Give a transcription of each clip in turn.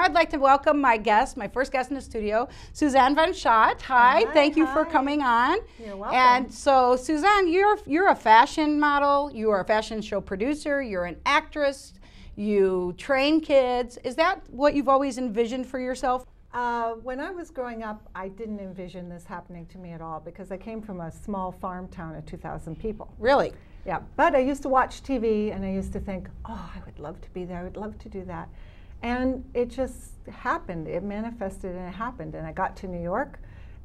I'd like to welcome my guest, my first guest in the studio, Suzanne Von Schaack. Hi, thank you for coming on. You're welcome. And so, Suzanne, you're a fashion model, you are a fashion show producer, you're an actress, you train kids. Is that what you've always envisioned for yourself? When I was growing up, I didn't envision this happening to me at all because I came from a small farm town of 2,000 people. Really? Yeah, but I used to watch TV and I used to think, oh, I would love to be there, I would love to do that. And it just happened, it manifested and it happened. And I got to New York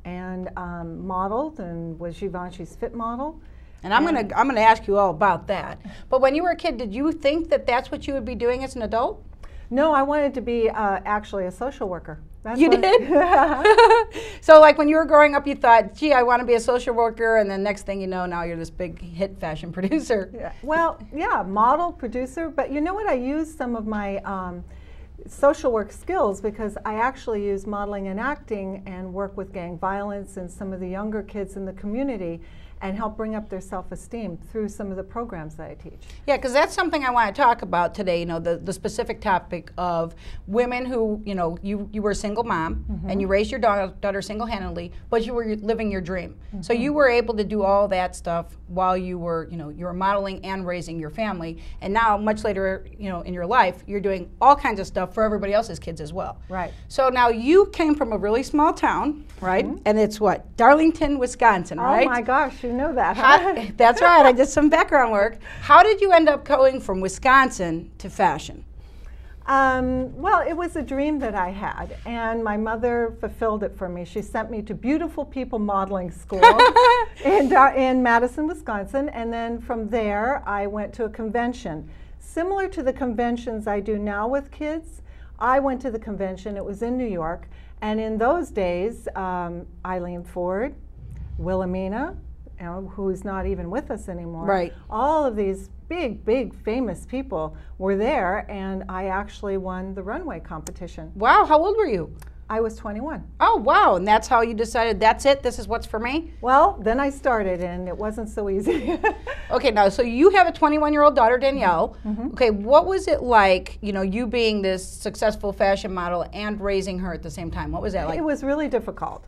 and modeled and was Givenchy's fit model. And I'm gonna ask you all about that. But when you were a kid, did you think that that's what you would be doing as an adult? No, I wanted to be actually a social worker. That's you did? So like when you were growing up, you thought, gee, I want to be a social worker, and then next thing you know, now you're this big hit fashion producer. Yeah. Well, yeah, model, producer, but you know what? I used some of my social work skills because I actually use modeling and acting and work with gang violence and some of the younger kids in the community and help bring up their self-esteem through some of the programs that I teach. Yeah, because that's something I want to talk about today, you know, the specific topic of women who, you know, you were a single mom and you raised your daughter single-handedly, but you were living your dream. So you were able to do all that stuff while you were, you know, you were modeling and raising your family, and now much later, you know, in your life, you're doing all kinds of stuff for everybody else's kids as well. Right. So now you came from a really small town, right? And it's what? Darlington, Wisconsin, right? Oh my gosh, you know that, huh? That's right, I did some background work. How did you end up going from Wisconsin to fashion? Well, it was a dream that I had, and my mother fulfilled it for me. She sent me to Beautiful People Modeling School in Madison, Wisconsin, and then from there I went to a convention. Similar to the conventions I do now with kids, I went to the convention, it was in New York, and in those days, Eileen Ford, Wilhelmina, you know, who's not even with us anymore. Right. All of these big, famous people were there, and I actually won the runway competition. Wow, how old were you? I was 21. Oh, wow, and that's how you decided, that's it, this is what's for me? Well, then I started, and it wasn't so easy. Okay, now, so you have a 21-year-old daughter, Danielle. Okay, what was it like, you know, you being this successful fashion model and raising her at the same time? What was that like? It was really difficult.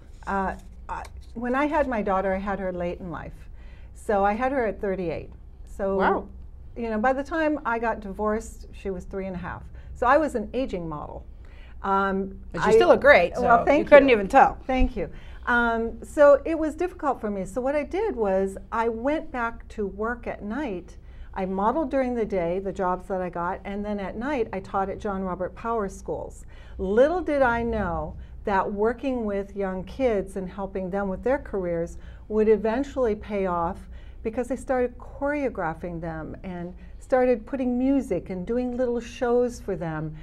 When I had my daughter, I had her late in life. So I had her at 38. So, wow. You know, by the time I got divorced, she was 3.5. So I was an aging model. But you still look great, so well, thank you couldn't even tell. Thank you. So it was difficult for me. So what I did was I went back to work at night. I modeled during the day, the jobs that I got, and then at night I taught at John Robert Power schools. Little did I know that working with young kids and helping them with their careers would eventually pay off because I started choreographing them and started putting music and doing little shows for them.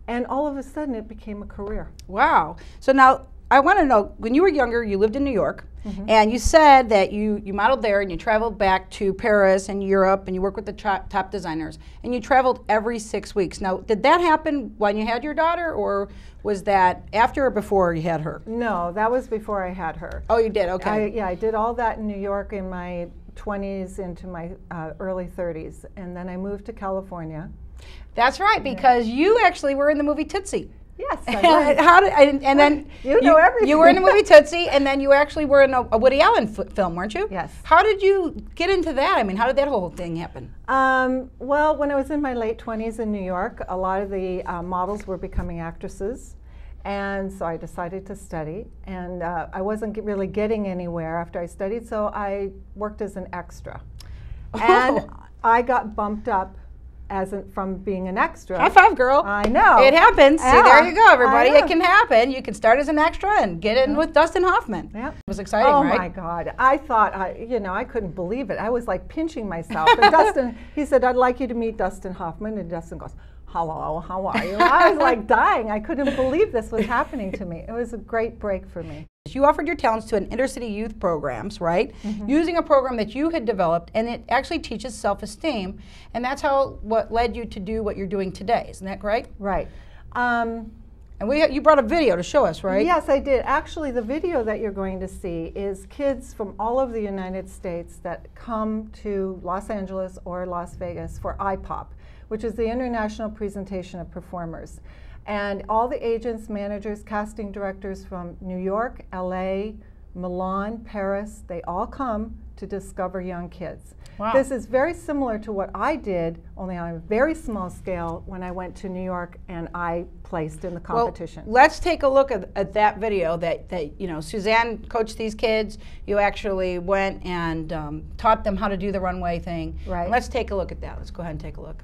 And all of a sudden it became a career. Wow. So now I want to know, when you were younger, you lived in New York, and you said that you modeled there and you traveled back to Paris and Europe and you worked with the top designers, and you traveled every 6 weeks. Now, did that happen when you had your daughter, or was that after or before you had her? No, that was before I had her. Oh, you did, okay. Yeah, I did all that in New York in my 20s into my early 30s, and then I moved to California. That's right, because you actually were in the movie Tootsie. Yes, I was. And then you know everything. You were in the movie Tootsie, and then you actually were in a Woody Allen film, weren't you? Yes. How did you get into that? I mean, how did that whole thing happen? Well, when I was in my late 20s in New York, a lot of the models were becoming actresses, and so I decided to study, and I wasn't really getting anywhere after I studied, so I worked as an extra. And I got bumped up from being an extra. High five, girl. I know. It happens. Yeah. See, there you go, everybody. It can happen. You can start as an extra and get in with Dustin Hoffman. Yeah. It was exciting, right? Oh my God. I thought, you know, I couldn't believe it. I was like pinching myself. And Dustin, he said, I'd like you to meet Dustin Hoffman. And Dustin goes, hello, how are you? I was like dying. I couldn't believe this was happening to me. It was a great break for me. You offered your talents to an intercity youth programs, right? Using a program that you had developed, and it actually teaches self-esteem, and that's what led you to do what you're doing today. Isn't that right? Right. And you brought a video to show us, right? Yes, I did. Actually, the video that you're going to see is kids from all over the United States that come to Los Angeles or Las Vegas for IPOP, which is the International Presentation of Performers. And all the agents, managers, casting directors from New York, LA, Milan, Paris, they all come to discover young kids. Wow. This is very similar to what I did, only on a very small scale, when I went to New York and I placed in the competition. Well, let's take a look at that video that you know, Suzanne coached these kids. You actually went and taught them how to do the runway thing. Right. And let's take a look at that. Let's go ahead and take a look.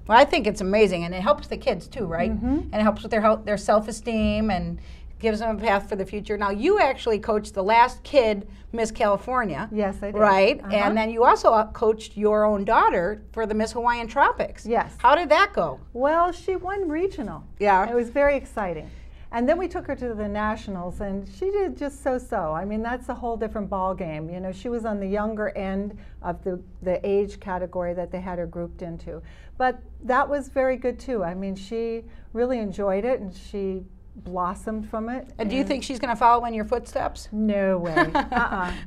Well, I think it's amazing, and it helps the kids too, right? And it helps with their self-esteem and gives them a path for the future. Now, you actually coached the last kid, Miss California. Yes, I did. Right? And then you also coached your own daughter for the Miss Hawaiian Tropics. Yes. How did that go? Well, she won regional. Yeah. It was very exciting. And then we took her to the nationals, and she did just so-so. I mean, that's a whole different ball game. You know, she was on the younger end of the age category that they had her grouped into. But that was very good too. I mean, she really enjoyed it, and she blossomed from it. And do you think she's going to follow in your footsteps? No way.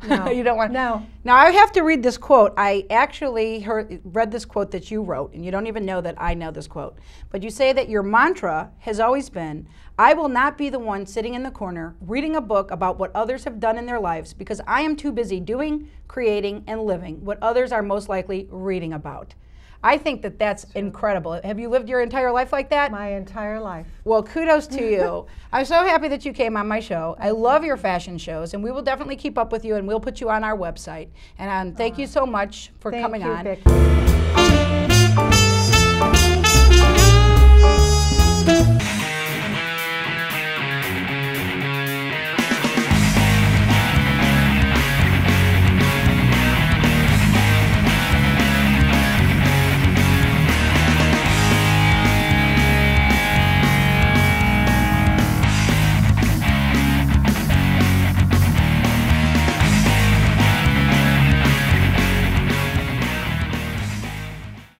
No. You don't want. No. Now I have to read this quote. I actually read this quote that you wrote, and you don't even know that I know this quote. But you say that your mantra has always been, "I will not be the one sitting in the corner reading a book about what others have done in their lives, because I am too busy doing, creating, and living what others are most likely reading about." I think that that's incredible. Have you lived your entire life like that? My entire life. Well, kudos to you. I'm so happy that you came on my show. I love your fashion shows, and we will definitely keep up with you, and we'll put you on our website. And thank you so much for coming on. Thank you, Vicki.